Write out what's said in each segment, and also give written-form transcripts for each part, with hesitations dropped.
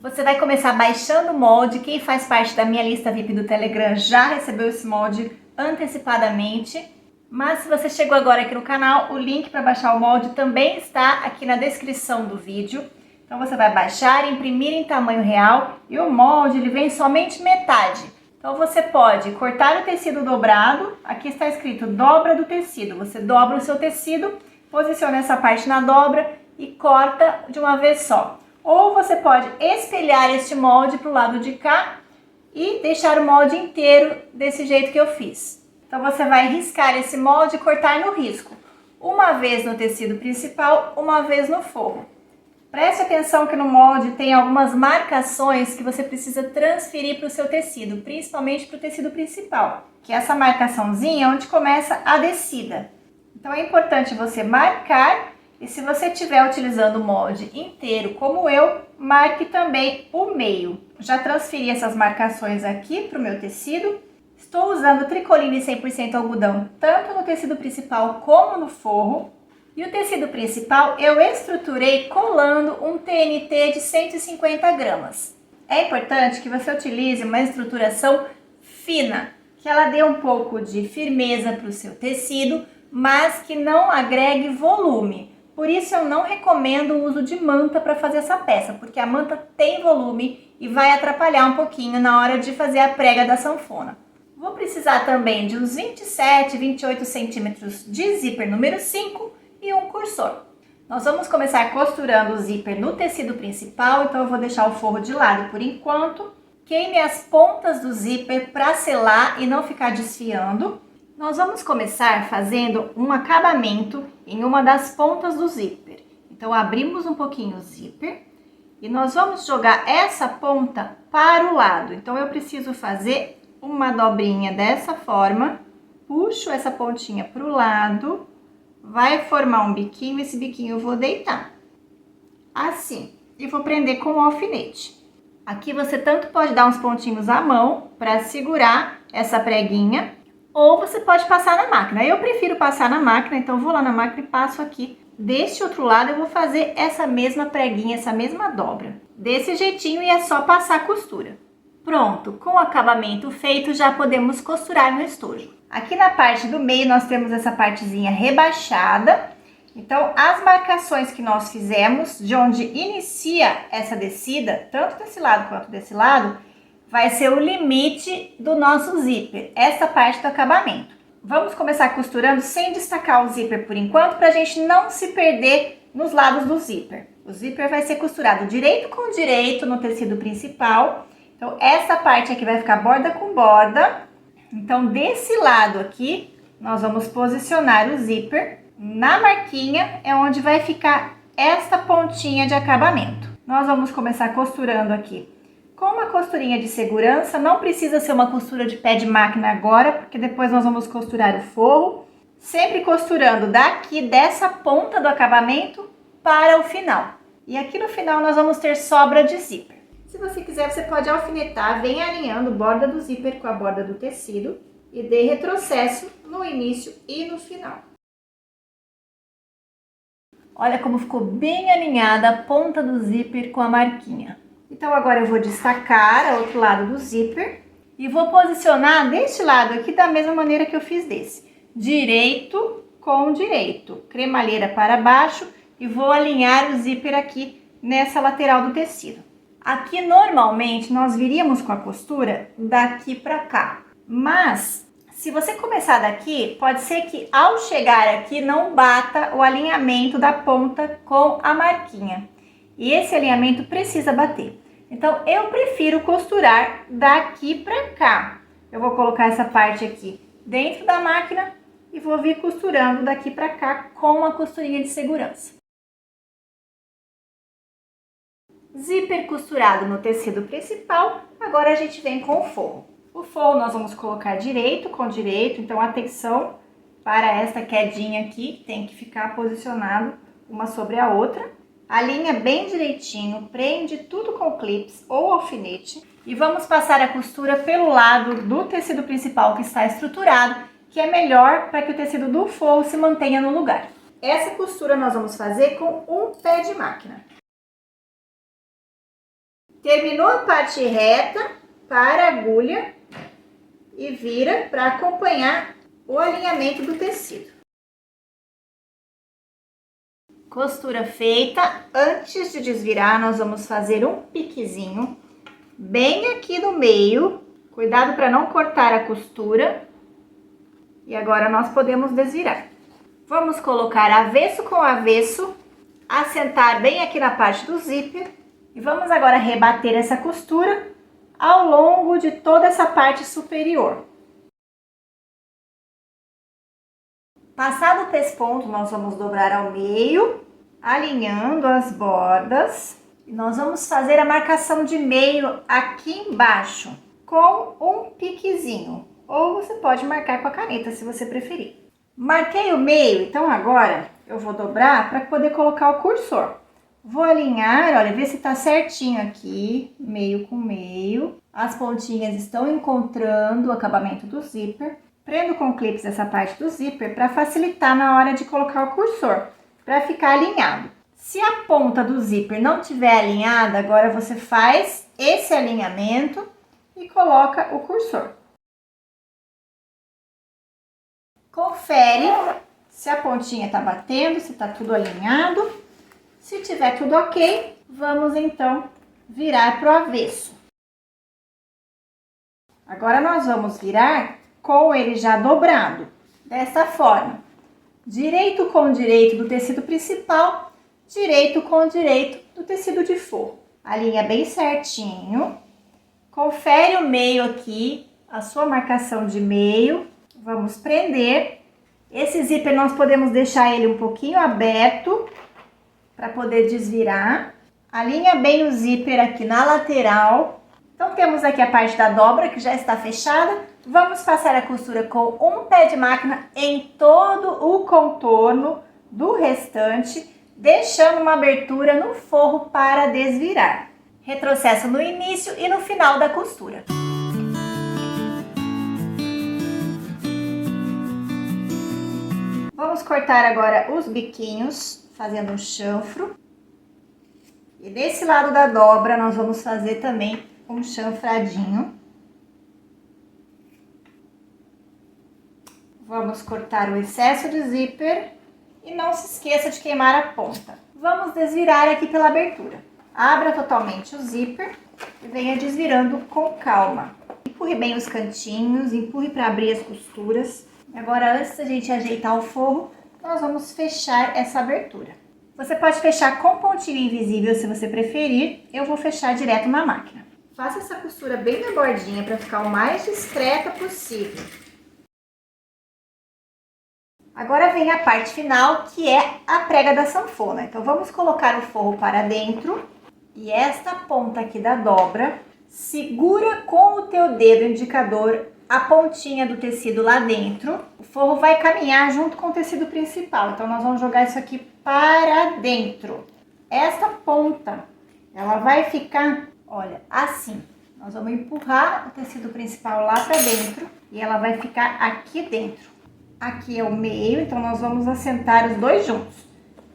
Você vai começar baixando o molde. Quem faz parte da minha lista VIP do Telegram já recebeu esse molde antecipadamente. Mas se você chegou agora aqui no canal, o link para baixar o molde também está aqui na descrição do vídeo. Então você vai baixar, imprimir em tamanho real e o molde ele vem somente metade. Então você pode cortar o tecido dobrado, aqui está escrito dobra do tecido. Você dobra o seu tecido, posiciona essa parte na dobra e corta de uma vez só. Ou você pode espelhar este molde para o lado de cá e deixar o molde inteiro desse jeito que eu fiz. Então você vai riscar esse molde e cortar no risco. Uma vez no tecido principal, uma vez no forro. Preste atenção que no molde tem algumas marcações que você precisa transferir para o seu tecido, principalmente para o tecido principal, que é essa marcaçãozinha onde começa a descida. Então é importante você marcar. E se você estiver utilizando o molde inteiro como eu, marque também o meio. Já transferi essas marcações aqui para o meu tecido. Estou usando tricoline 100% algodão, tanto no tecido principal como no forro. E o tecido principal eu estruturei colando um TNT de 150 gramas. É importante que você utilize uma estruturação fina, que ela dê um pouco de firmeza para o seu tecido, mas que não agregue volume. Por isso eu não recomendo o uso de manta para fazer essa peça, porque a manta tem volume e vai atrapalhar um pouquinho na hora de fazer a prega da sanfona. Vou precisar também de uns 27, 28 centímetros de zíper número 5 e um cursor. Nós vamos começar costurando o zíper no tecido principal, então eu vou deixar o forro de lado por enquanto. Queime as pontas do zíper para selar e não ficar desfiando. Nós vamos começar fazendo um acabamento em uma das pontas do zíper. Então, abrimos um pouquinho o zíper e nós vamos jogar essa ponta para o lado. Então, eu preciso fazer uma dobrinha dessa forma, puxo essa pontinha para o lado, vai formar um biquinho, esse biquinho eu vou deitar, assim, e vou prender com o alfinete. Aqui você tanto pode dar uns pontinhos à mão para segurar essa preguinha, ou você pode passar na máquina. Eu prefiro passar na máquina, então vou lá na máquina e passo aqui. Deste outro lado eu vou fazer essa mesma preguinha, essa mesma dobra. Desse jeitinho e é só passar a costura. Pronto, com o acabamento feito já podemos costurar no estojo. Aqui na parte do meio nós temos essa partezinha rebaixada. Então as marcações que nós fizemos, de onde inicia essa descida, tanto desse lado quanto desse lado, vai ser o limite do nosso zíper, essa parte do acabamento. Vamos começar costurando sem destacar o zíper por enquanto, para a gente não se perder nos lados do zíper. O zíper vai ser costurado direito com direito no tecido principal. Então, essa parte aqui vai ficar borda com borda. Então, desse lado aqui, nós vamos posicionar o zíper. Na marquinha é onde vai ficar esta pontinha de acabamento. Nós vamos começar costurando aqui com uma costurinha de segurança. Não precisa ser uma costura de pé de máquina agora, porque depois nós vamos costurar o forro. Sempre costurando daqui dessa ponta do acabamento para o final. E aqui no final nós vamos ter sobra de zíper. Se você quiser, você pode alfinetar, vem alinhando a borda do zíper com a borda do tecido e dê retrocesso no início e no final. Olha como ficou bem alinhada a ponta do zíper com a marquinha. Então, agora eu vou destacar o outro lado do zíper e vou posicionar deste lado aqui da mesma maneira que eu fiz desse. Direito com direito, cremalheira para baixo e vou alinhar o zíper aqui nessa lateral do tecido. Aqui, normalmente, nós viríamos com a costura daqui para cá. Mas, se você começar daqui, pode ser que ao chegar aqui não bata o alinhamento da ponta com a marquinha. E esse alinhamento precisa bater. Então, eu prefiro costurar daqui pra cá. Eu vou colocar essa parte aqui dentro da máquina e vou vir costurando daqui pra cá com a costurinha de segurança. Zíper costurado no tecido principal, agora a gente vem com o forro. O forro nós vamos colocar direito com direito, então atenção para esta quedinha aqui, que tem que ficar posicionado uma sobre a outra. Alinha bem direitinho, prende tudo com clips ou alfinete e vamos passar a costura pelo lado do tecido principal que está estruturado, que é melhor para que o tecido do forro se mantenha no lugar. Essa costura nós vamos fazer com um pé de máquina. Terminou a parte reta, para a agulha e vira para acompanhar o alinhamento do tecido. Costura feita, antes de desvirar, nós vamos fazer um piquezinho bem aqui no meio. Cuidado para não cortar a costura. E agora nós podemos desvirar. Vamos colocar avesso com avesso, assentar bem aqui na parte do zíper. E vamos agora rebater essa costura ao longo de toda essa parte superior. Passado o pesponto, nós vamos dobrar ao meio, alinhando as bordas. E nós vamos fazer a marcação de meio aqui embaixo, com um piquezinho. Ou você pode marcar com a caneta, se você preferir. Marquei o meio, então agora eu vou dobrar para poder colocar o cursor. Vou alinhar, olha, ver se tá certinho aqui, meio com meio. As pontinhas estão encontrando o acabamento do zíper. Prendo com clips essa parte do zíper para facilitar na hora de colocar o cursor, para ficar alinhado. Se a ponta do zíper não estiver alinhada, agora você faz esse alinhamento e coloca o cursor. Confere se a pontinha está batendo, se está tudo alinhado. Se tiver tudo ok, vamos então virar para o avesso. Agora nós vamos virar com ele já dobrado, dessa forma. Direito com direito do tecido principal, direito com direito do tecido de forro. Alinha bem certinho. Confere o meio aqui, a sua marcação de meio. Vamos prender. Esse zíper nós podemos deixar ele um pouquinho aberto para poder desvirar. Alinha bem o zíper aqui na lateral. Então temos aqui a parte da dobra que já está fechada. Vamos passar a costura com um pé de máquina em todo o contorno do restante, deixando uma abertura no forro para desvirar. Retrocesso no início e no final da costura. Vamos cortar agora os biquinhos, fazendo um chanfro. E desse lado da dobra, nós vamos fazer também um chanfradinho. Vamos cortar o excesso de zíper e não se esqueça de queimar a ponta. Vamos desvirar aqui pela abertura. Abra totalmente o zíper e venha desvirando com calma. Empurre bem os cantinhos, empurre para abrir as costuras. Agora, antes da gente ajeitar o forro, nós vamos fechar essa abertura. Você pode fechar com pontinho invisível se você preferir. Eu vou fechar direto na máquina. Faça essa costura bem na bordinha para ficar o mais discreta possível. Agora vem a parte final, que é a prega da sanfona. Então, vamos colocar o forro para dentro. E esta ponta aqui da dobra, segura com o teu dedo indicador a pontinha do tecido lá dentro. O forro vai caminhar junto com o tecido principal. Então, nós vamos jogar isso aqui para dentro. Esta ponta, ela vai ficar, olha, assim. Nós vamos empurrar o tecido principal lá para dentro e ela vai ficar aqui dentro. Aqui é o meio, então nós vamos assentar os dois juntos,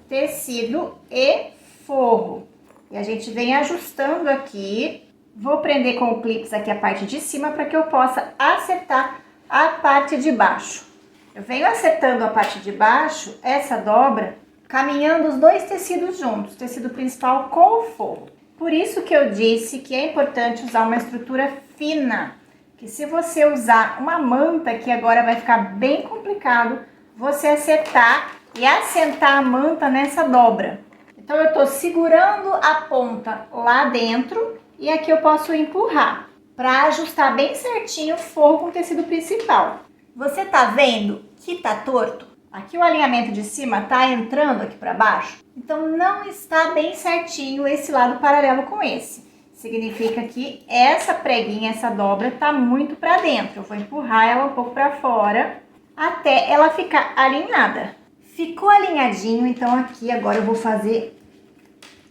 tecido e forro. E a gente vem ajustando aqui. Vou prender com o clips aqui a parte de cima para que eu possa acertar a parte de baixo. Eu venho acertando a parte de baixo, essa dobra, caminhando os dois tecidos juntos, tecido principal com o forro. Por isso que eu disse que é importante usar uma estrutura fina. Que se você usar uma manta, que agora vai ficar bem complicado você acertar e assentar a manta nessa dobra. Então, eu tô segurando a ponta lá dentro e aqui eu posso empurrar para ajustar bem certinho o forro com o tecido principal. Você tá vendo que tá torto? Aqui o alinhamento de cima tá entrando aqui para baixo. Então, não está bem certinho esse lado paralelo com esse. Significa que essa preguinha, essa dobra, tá muito para dentro. Eu vou empurrar ela um pouco para fora até ela ficar alinhada. Ficou alinhadinho, então aqui agora eu vou fazer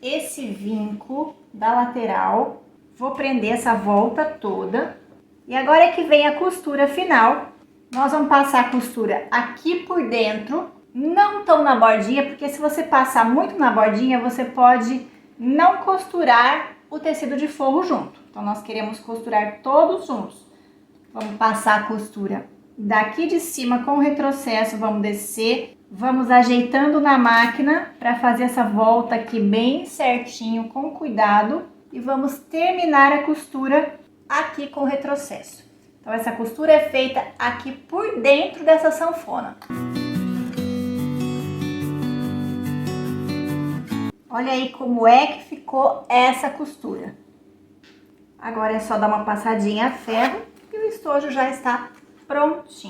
esse vinco da lateral. Vou prender essa volta toda. E agora é que vem a costura final. Nós vamos passar a costura aqui por dentro, não tão na bordinha, porque se você passar muito na bordinha, você pode não costurar o tecido de forro junto. Então, nós queremos costurar todos juntos. Vamos passar a costura daqui de cima com o retrocesso, vamos descer, vamos ajeitando na máquina para fazer essa volta aqui bem certinho, com cuidado. E vamos terminar a costura aqui com o retrocesso. Então, essa costura é feita aqui por dentro dessa sanfona. Olha aí como é que ficou essa costura. Agora é só dar uma passadinha a ferro e o estojo já está prontinho.